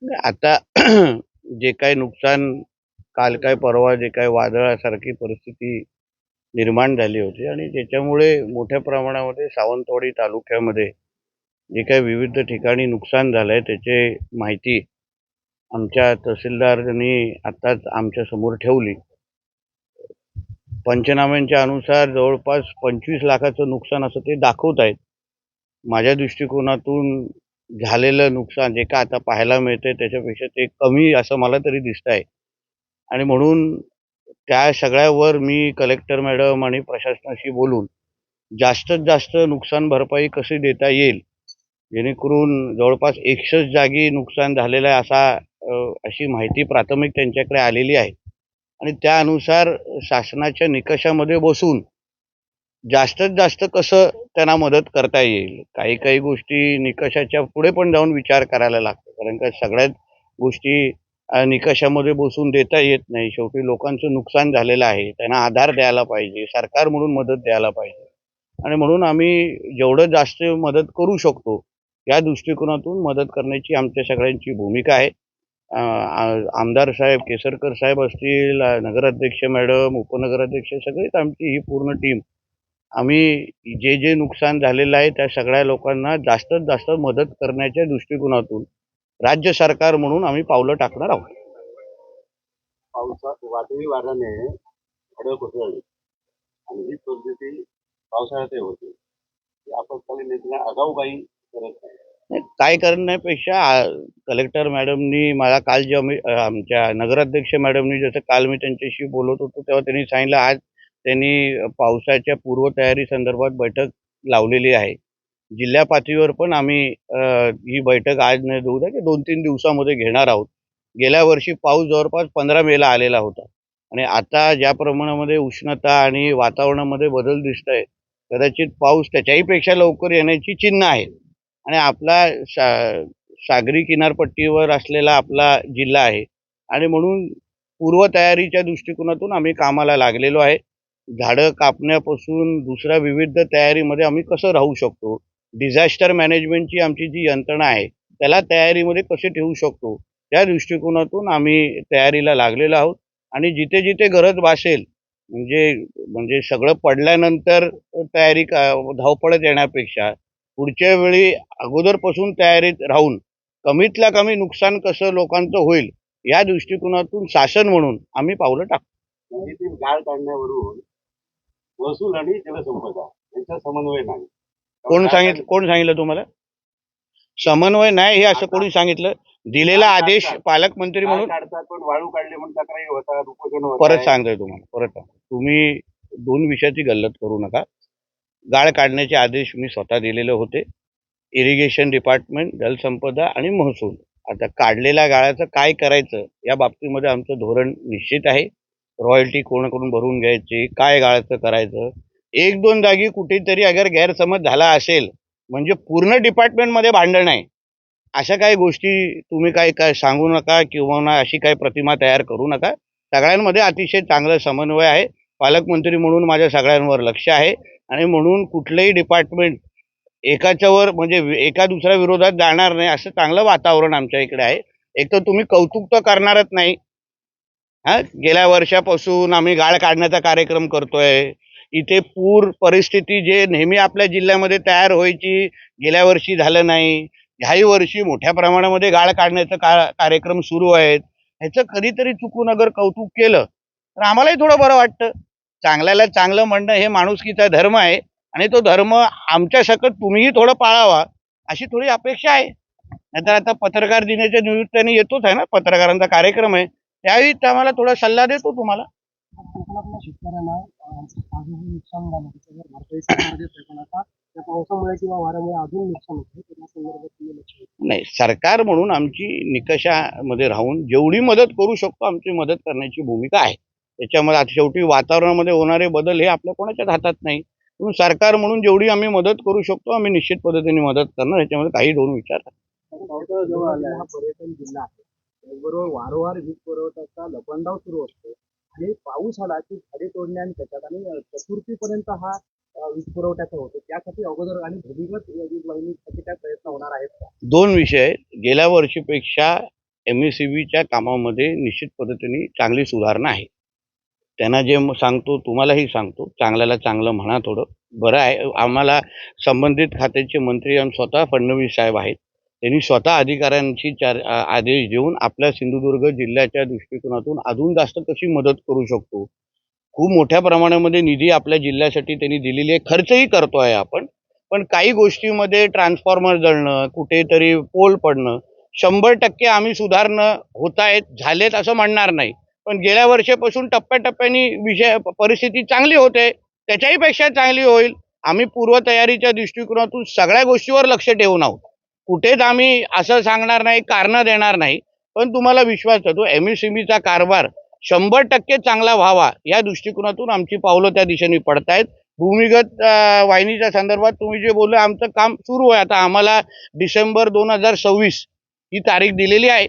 आता जे काही नुकसान काल काय परवा जे काही वादळासारखी परिस्थिती निर्माण झाली होती आणि त्याच्यामुळे मोठ्या प्रमाणामध्ये सावंतवाडी तालुक्यामध्ये जे काही विविध ठिकाणी नुकसान झालंय त्याची माहिती आमच्या तहसीलदारांनी आताच आमच्या समोर ठेवली. पंचनाम्यांच्या अनुसार जवळपास 25 लाखाचं नुकसान असं ते दाखवत आहेत. माझ्या दृष्टिकोनातून झालेलं नुकसान जे काय आता पाहायला मिळतंय त्याच्यापेक्षा ते कमी असं मला तरी दिसतंय. आणि म्हणून त्या सगळ्यावर मी कलेक्टर मॅडम आणि प्रशासनाशी बोलून जास्तीत जास्त नुकसान भरपाई कशी देता येईल, जेणेकरून जवळपास 100 जागी नुकसान झालेलं आहे अशी माहिती प्राथमिक त्यांच्याकडे आलेली आहे. आणि त्यानुसार शासनाच्या निकषामध्ये बसून जास्तीत जास्त कसं त्यांना मदत करता येईल. काही गोष्टी निकषाच्या पुढे पण जाऊन विचार करायला लागतो. कारण का सगळ्याच गोष्टी निकषामध्ये बसून देता येत नाही. शेवटी लोकांचं नुकसान झालेलं आहे. त्यांना आधार द्यायला पाहिजे. सरकार म्हणून मदत द्यायला पाहिजे. आणि म्हणून आम्ही जेवढं जास्त मदत करू शकतो, या दृष्टिकोनातून मदत करण्याची आमच्या सगळ्यांची भूमिका आहे. आमदार साहेब, केसरकर साहेब असतील, नगराध्यक्ष मॅडम, उपनगराध्यक्ष सगळीच आमची ही पूर्ण टीम आम्ही जे नुकसान झालेलं आहे त्या सगळ्या लोकांना जास्तीत जास्त मदत करण्याच्या दृष्टिकोनातून राज्य सरकार म्हणून आम्ही पावलं टाकणार आहोत. वादळी वाऱ्याने झाडं कोसळली आणि ही परिस्थिती पावसाळ्यातही होते. आपत्कालीन यंत्रणा आगाऊबाई करत नाही. काय करण्यापेक्षा कलेक्टर मॅडमनी मला काल जे आमच्या नगराध्यक्ष मॅडमनी जसं काल मी त्यांच्याशी बोलत होतो तेव्हा त्यांनी सांगितलं आज त्यांनी पावसाच्या पूर्वतयारी संदर्भात बैठक लावलेली आहे. जिल्हा पातळीवर पण आम्ही ही बैठक आज नाही उद्या की 2-3 दिवसामध्ये घेणार आहोत. गेल्या वर्षी पाऊस जवळपास 15 मेला आलेला होता आणि आता ज्या प्रमाणामध्ये उष्णता आणि वातावरणामध्ये बदल दिसतंय, कदाचित पाऊस त्याच्याही पेक्षा लवकर येण्याची चिन्ह आहे. आणि आपला सागरी किनारपट्टीवर असलेला आपला जिल्हा आहे आणि म्हणून पूर्वतयारीच्या दृष्टिकोनातून आम्ही कामाला लागलेलो आहे. झाडं कापण्यापासून दुसऱ्या विविध तयारीमध्ये आम्ही कसं राहू शकतो, डिझास्टर मॅनेजमेंटची आमची जी यंत्रणा आहे, त्याला तयारीमध्ये कसे ठेवू शकतो, त्या दृष्टिकोनातून आम्ही तयारीला लागलेलो आहोत. आणि जिथे-जिथे गरज भासेल म्हणजे म्हणजे सगळं पडल्यानंतर तयारी धावपळत येण्यापेक्षा पुढच्या वेळी अगोदरपासून तयारीत राहून कमीतल्या कमी नुकसान कसं लोकांचं होईल, या दृष्टिकोनातून शासन म्हणून आम्ही पावलं टाकतो. नदीतील गाळ काढण्यावरून महसूल आणि जलसंपदा यांचा समन्वय नाही. कोण सांगितलं तुम्हाला? समन्वय नाही हे असं कोणी सांगितलं? दिलेला आदेश पालकमंत्री म्हणून काढतात पण वाळू काढले म्हणून तक्रारी होतात, उपोषण होतात. परत सांगतोय तुम्हाला, परत तुम्ही 2 विषयाची गल्लत करू नका. गाळ काढण्याचे आदेश मी स्वतः दिलेले होते. इरिगेशन डिपार्टमेंट, जलसंपदा आणि महसूल. आता काढलेल्या गाळाचं काय करायचं या बाबतीमध्ये आमचं धोरण निश्चित आहे. रॉयल्टी कोणाकडून भरून घ्यायची, काय गाळाचं करायचं. 1-2 जागी कुठेतरी अगर गैरसमज झाला असेल, म्हणजे पूर्ण डिपार्टमेंटमध्ये भांडण आहे. अशा काही गोष्टी तुम्ही काय सांगू नका किंवा अशी काही प्रतिमा तयार करू नका. सगळ्यांमध्ये अतिशय चांगला समन्वय आहे. पालकमंत्री म्हणून माझ्या सगळ्यांवर लक्ष आहे आणि म्हणून कुठलंही डिपार्टमेंट एकाच्यावर म्हणजे एका दुसऱ्या विरोधात जाणार नाही असं चांगलं वातावरण आमच्या इकडे आहे. एक तर तुम्ही कौतुक तर करणारच नाही. गेल्या वर्षापासून आम्ही गाळ काढण्याचा कार्यक्रम करतोय. इथे पूर परिस्थिती जे नेहमी आपल्या जिल्ह्यामध्ये तयार व्हायची, गेल्या वर्षी झालं नाही. ह्याही वर्षी मोठ्या प्रमाणामध्ये गाळ काढण्याचा कार्यक्रम सुरू आहेत. ह्याचं कधीतरी चुकून अगर कौतुक केलं तर आम्हालाही थोडं बरं वाटतं. चांगल्याला चांगलं म्हणणं हे माणुसकीचा धर्म आहे आणि तो धर्म आमच्या सकट तुम्हीही थोडं पाळावा अशी थोडी अपेक्षा आहे. नाहीतर आता पत्रकार दिनाच्या निमित्ताने येतोच आहे ना, पत्रकारांचा कार्यक्रम आहे, त्यावेळी आम्हाला थोडा सल्ला देतो तुम्हाला. कोकणातल्या शेतकऱ्यांना आजही नुकसान झालं त्याच्यावर भारतीय सरकार देतोय पण आता त्या पावसामुळे किंवा वाऱ्यामुळे अजून नुकसान होतं त्या संदर्भात तुम्ही लक्ष द्या. नाही, सरकार म्हणून आमची निकषामध्ये राहून जेवढी मदत करू शकतो आमची मदत करण्याची भूमिका आहे. त्याच्यामध्ये आता शेवटी वातावरणामध्ये होणारे बदल हे आपल्या कोणाच्याच हातात नाही. म्हणून सरकार म्हणून जेवढी आम्ही मदत करू शकतो आम्ही निश्चित पद्धतीने मदत करणार, याच्यामध्ये काही दोन विचार नाही. पावसाळा जवळ हा पर्यटन जिल्हा आहे, त्याचबरोबर वारंवार वीज पुरवठ्याचा लपंडाव सुरू असतो आणि पाऊस आला की झाडे तोडणे आणि त्याच्यात आणि चतुर्थीपर्यंत हा वीज पुरवठ्याचा होतो. त्यासाठी अगोदर आणि भूमिगत वीज वाहिनीसाठी काय प्रयत्न होणार आहेत का? 2 विषय. गेल्या वर्षीपेक्षा MSEBच्या कामामध्ये निश्चित पद्धतीने चांगली सुधारणा आहे. त्यांना जे सांगतो तुम्हालाही सांगतो, चांगल्याला चांगलं म्हणा थोडं. बरं आहे, आम्हाला संबंधित खात्याचे मंत्री आणि स्वतः फडणवीस साहेब आहेत. त्यांनी स्वतः अधिकाऱ्यांची आदेश देऊन आपल्या सिंधुदुर्ग जिल्ह्याच्या दृष्टिकोनातून अजून जास्त कशी मदत करू शकतो. खूप मोठ्या प्रमाणामध्ये निधी आपल्या जिल्ह्यासाठी त्यांनी दिलेली आहे. खर्चही करतो आहे आपण. पण काही गोष्टीमध्ये ट्रान्सफॉर्मर जळणं, कुठेतरी पोल पडणं, 100% आम्ही सुधारणं होत आहेत, झालेत असं म्हणणार नाही. पण गेल्या वर्षापासून टप्प्याटप्प्याने परिस्थिती चांगली होते. त्याच्याही पेक्षा चांगली होईल. आम्ही पूर्वतयारीच्या दृष्टिकोनातून सगळ्या गोष्टीवर लक्ष ठेवून आहोत. कुठेच आम्ही असं सांगणार नाही, कारणं देणार नाही. पण तुम्हाला विश्वास देतो MSEBचा कारभार 100% चांगला व्हावा या दृष्टिकोनातून आमची पावलं त्या दिशेने पडतायत. भूमिगत वाहिनीच्या संदर्भात तुम्ही जे बोलले आमचं काम सुरू आहे. आता आम्हाला डिसेंबर 2026 ही तारीख दिलेली आहे.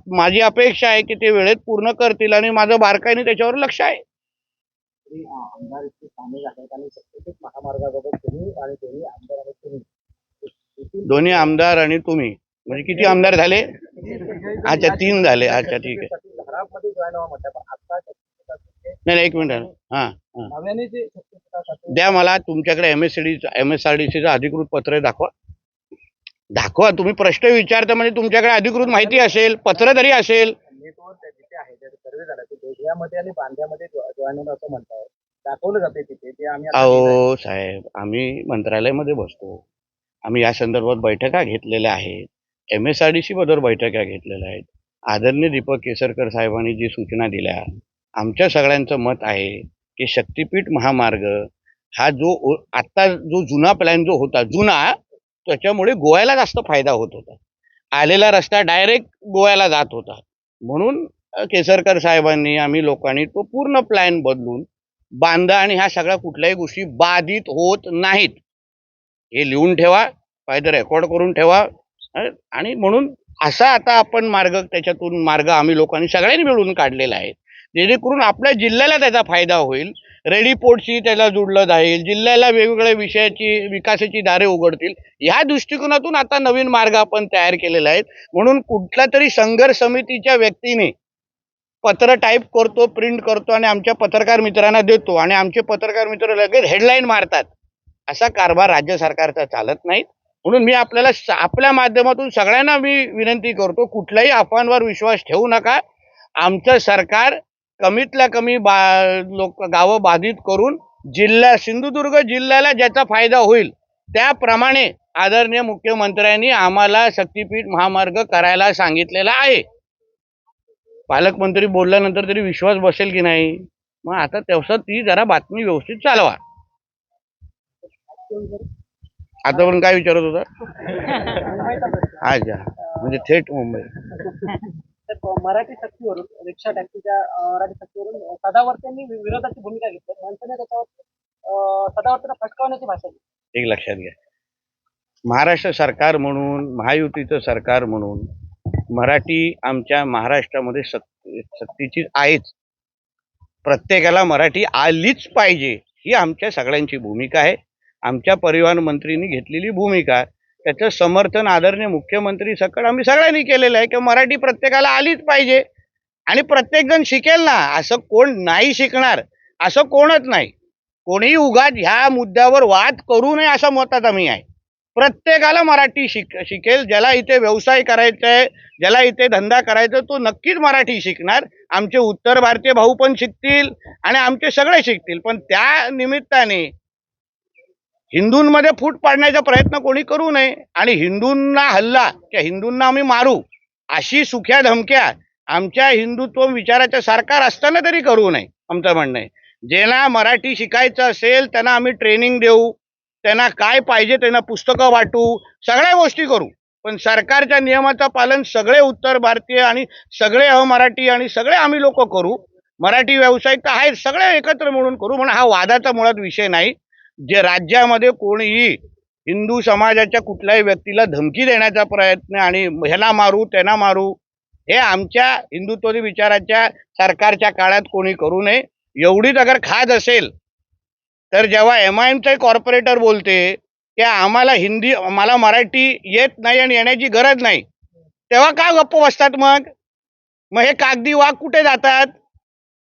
माझी अपेक्षा आहे की ते वेळेत पूर्ण करतील आणि माझं बारकाईने त्याच्यावर लक्ष आहे. तरी आमदार इतके सामील आहेत आणि सत्तेत महामार्गाबाबत तुम्ही आणि दोन्ही आमदार आणि तुम्ही दोन्ही आमदार आणि तुम्ही म्हणजे किती आमदार झाले? अच्छा 3 झाले. अच्छा ठीक आहे. घरामध्ये जॉईन व्हा म्हटलं पण आता नाही एक मिनिट. हां हां नव्याने जे शक्तीपीठासाठी द्या मला तुमच्याकडे MSRDCचं अधिकृत पत्र दाखवा. दाखवा. तुम्ही प्रश्न विचारता म्हणजे तुमच्याकडे अधिकृत माहिती असेल, पत्र तरी असेल. नेटवर जिथे आहे त्या सर्वे झाला ते बेगव्यामध्ये आणि बांद्यामध्ये जॉईन होणं असं म्हणताय. दाखवलं जाते तिथे ते आम्ही आता अहो साहेब, आम्ही मंत्रालयामध्ये बसतो. आम्ही या संदर्भात बैठका घेतलेल्या आहेत. MSRDC बरोबर बैठका घेतलेल्या आहेत. आदरणीय दीपक केसरकर साहेबांनी जी सूचना दिल्या, आमच्या सगळ्यांचं मत आहे की शक्तिपीठ महामार्ग हा आता जो जुना प्लॅन जो होता त्याच्यामुळे गोव्याला जास्त फायदा होत होता. आलेला रस्ता डायरेक्ट गोव्याला जात होता. म्हणून केसरकर साहेबांनी आम्ही लोकांनी तो पूर्ण प्लॅन बदलून बांधा आणि ह्या सगळ्या कुठल्याही गोष्टी बाधित होत नाहीत हे लिहून ठेवा, पाहिजे रेकॉर्ड करून ठेवा. आणि म्हणून असा आता आपण त्याच्यातून मार्ग आम्ही लोकांनी सगळ्यांनी मिळून काढलेला आहे, जेणेकरून आपल्या जिल्ह्याला त्याचा फायदा होईल. रेडी पोर्टशी त्याला जोडलं जाईल, जिल्ह्याला वेगवेगळ्या विकासाची दारे उघडतील. या दृष्टिकोनातून आता नवीन मार्ग आपण तयार केलेला आहे. म्हणून कुठल्या तरी संघर्ष समितीच्या व्यक्तीने पत्र टाईप करतो, प्रिंट करतो आणि आमच्या पत्रकार मित्रांना देतो आणि आमचे पत्रकार मित्र लगेच हेडलाईन मारतात, असा कारभार राज्य सरकारचा चालत नाही. म्हणून मी आपल्या माध्यमातून सगळ्यांना मी विनंती करतो, कुठल्याही अफवांवर विश्वास ठेवू नका. आमचं सरकार कमीतल्या कमी गावं बाधित करून सिंधुदुर्ग जिल्ह्याला ज्याचा फायदा होईल त्याप्रमाणे आदरणीय मुख्यमंत्र्यांनी आम्हाला शक्तीपीठ महामार्ग करायला सांगितलेला आहे. पालकमंत्री बोलल्यानंतर तरी विश्वास बसेल की नाही? मग आता तेवढं ती जरा बातमी व्यवस्थित चालवा. आता पण काय विचारत होता? अच्छा, म्हणजे थेट मुंबई. मराठी सक्तीवरून रिक्षा टॅक्सीच्या मराठी सक्तीवरून सदावर्त्यांनी विरोधाची भूमिका घेतली. मनसेने त्याच्यावर सदावर्तीला फटकावण्याची भाषा केली. एक लक्षात घ्या, महाराष्ट्र सरकार म्हणून, महायुतीचं सरकार म्हणून मराठी आमच्या महाराष्ट्रामध्ये सक्तीची आहेच. प्रत्येकाला मराठी आलीच पाहिजे ही आमच्या सगळ्यांची भूमिका आहे. आमच्या परिवहन मंत्रींनी घेतलेली भूमिका, त्याचं समर्थन आदरणीय मुख्यमंत्री सकट आम्ही सगळ्यांनी केलेलं आहे की मराठी प्रत्येकाला आलीच पाहिजे आणि प्रत्येकजण शिकेल ना. असं कोण नाही शिकणार असं कोणच नाही. कोणीही उगाच ह्या मुद्द्यावर वाद करू नये असं मतात आम्ही आहे. प्रत्येकाला मराठी शिकेल. ज्याला इथे व्यवसाय करायचा आहे, ज्याला इथे धंदा करायचा तो नक्कीच मराठी शिकणार. आमचे उत्तर भारतीय भाऊ पण शिकतील आणि आमचे सगळे शिकतील. पण त्या निमित्ताने हिंदूंमध्ये फूट पाडण्याचा प्रयत्न कोणी करू नये आणि हिंदूंना हल्ला किंवा हिंदूंना आम्ही मारू अशी सुख्या धमक्या आमच्या हिंदुत्व विचाराच्या सरकार असताना तरी करू नये आमचं म्हणणं आहे. ज्यांना मराठी शिकायचं असेल त्यांना आम्ही ट्रेनिंग देऊ, त्यांना काय पाहिजे त्यांना पुस्तकं वाटू, सगळ्या गोष्टी करू. पण सरकारच्या नियमाचं पालन सगळे उत्तर भारतीय आणि सगळे अमराठी आणि सगळे आम्ही लोक करू. मराठी व्यावसायिक तर आहेत, सगळे एकत्र मिळून करू. म्हणून हा वादाचा मुळात विषय नाही. जे राज्यामध्ये कोणीही हिंदू समाजाच्या कुठल्याही व्यक्तीला धमकी देण्याचा प्रयत्न आणि ह्याला मारू त्यांना मारू हे आमच्या हिंदुत्व विचाराच्या सरकारच्या काळात कोणी करू नये. एवढीच अगर खाज असेल तर जेव्हा MIMचे कॉर्पोरेटर बोलते की मला मराठी येत नाही आणि येण्याची गरज नाही, तेव्हा का गप्प बसतात मग हे कागदी वाघ कुठे जातात?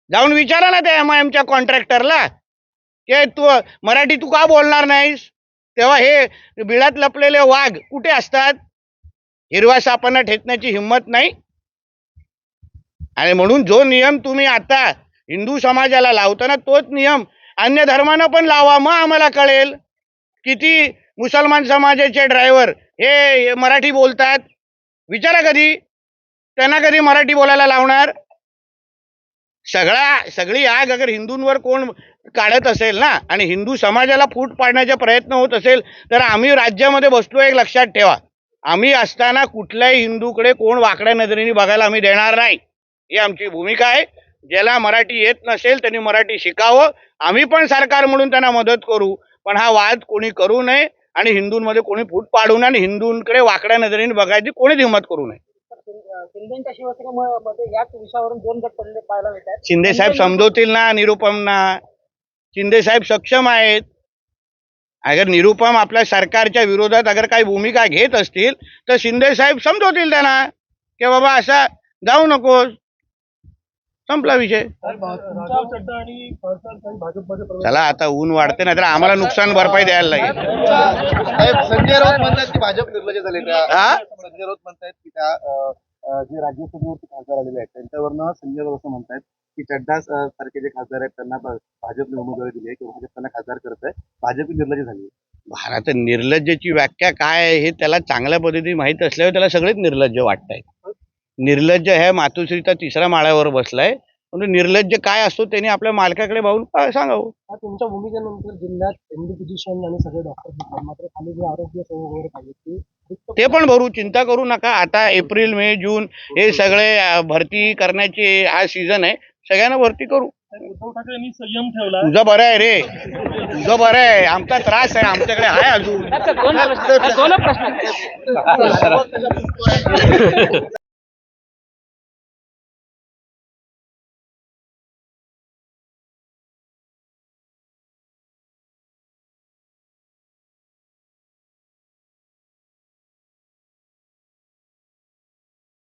जाऊन विचारा ना त्या MIMच्या कॉन्ट्रॅक्टरला की तू मराठी तू का बोलणार नाहीस? तेव्हा हे बिळात लपलेले वाघ कुठे असतात? हिरव्या सापांना ठेचण्याची हिंमत नाही. आणि म्हणून जो नियम तुम्ही आता हिंदू समाजाला लावताना तोच नियम अन्य धर्मानं पण लावा. मग आम्हाला कळेल किती मुसलमान समाजाचे ड्रायव्हर हे मराठी बोलतात. विचारा कधी त्यांना कधी मराठी बोलायला लावणार? सगळी आग अगर हिंदूंवर कोण काढत असेल ना आणि हिंदू समाजाला फूट पाडण्याचा प्रयत्न होत असेल तर आम्ही राज्यामध्ये बसलो. एक लक्षात ठेवा, आम्ही असताना कुठल्याही हिंदूकडे कोण वाकड्या नजरेने बघायला आम्ही देणार नाही. ही आमची भूमिका आहे. ज्याला मराठी येत नसेल त्यांनी मराठी शिकावं. आम्ही पण सरकार म्हणून त्यांना मदत करू, पण हा वाद कोणी करू नये आणि हिंदूंमध्ये कोणी फूट पाडू नये आणि हिंदूंकडे वाकड्या नजरेने बघायची कोणीच हिंमत करू नये. शिंदेच्या शिवसेनेमध्ये याच विषयावरून 2 गट पडले पाहायला मिळतात. शिंदे साहेब समजवतील ना निरुपमना. शिंदे साहेब सक्षम आहेत. अगर निरुपम आपल्या सरकारच्या विरोधात अगर काही भूमिका घेत असतील तर शिंदे साहेब समजवतील त्यांना की बाबा असा जाऊ नकोस. संपला विषय. चला आता ऊन वाढते नाही तर आम्हाला नुकसान भरपाई द्यायला लागेल. संजय राऊत म्हणतात की भाजप निर्लज्ज झाले. हा? संजय राऊत म्हणतात की त्या जे राज्यसभेवरती खासदार आलेले आहेत त्यांच्यावरनं संजय राऊत असं म्हणतात की चड्डा सारखे जे खासदार आहेत त्यांना भाजपने उमेदवारी दिली आहे किंवा भाजप त्यांना खासदार करत आहे. भाजप निर्लज्ज झाली. भारत निर्लज्जची व्याख्या काय आहे हे त्याला चांगल्या पद्धतीने माहीत असल्यावर त्याला सगळेच निर्लज्ज वाटतायत. निर्लज्ज हे मातोश्रीचा 3ऱ्या माळ्यावर बसलाय. म्हणून निर्लज्ज काय असतो त्यांनी आपल्या मालकाकडे पाहून सांगावं. तुमच्या भूमिकेनंतर जिल्ह्यात MD फिजिशियन आणि सगळे डॉक्टर मात्र खाली जे आरोग्य सेवा वगैरे पाहिजे ते पण भरू, चिंता करू नका. आता एप्रिल मे जून हे सगळे भरती करण्याचे हा सीझन आहे. सगळ्यांना भरती करू. उद्धव ठाकरेंनी संयम ठेवला. तुझं बरं आहे रे, तुझं बरं आहे. आमचा त्रास आहे, आमच्याकडे आहे अजून. दोन प्रश्न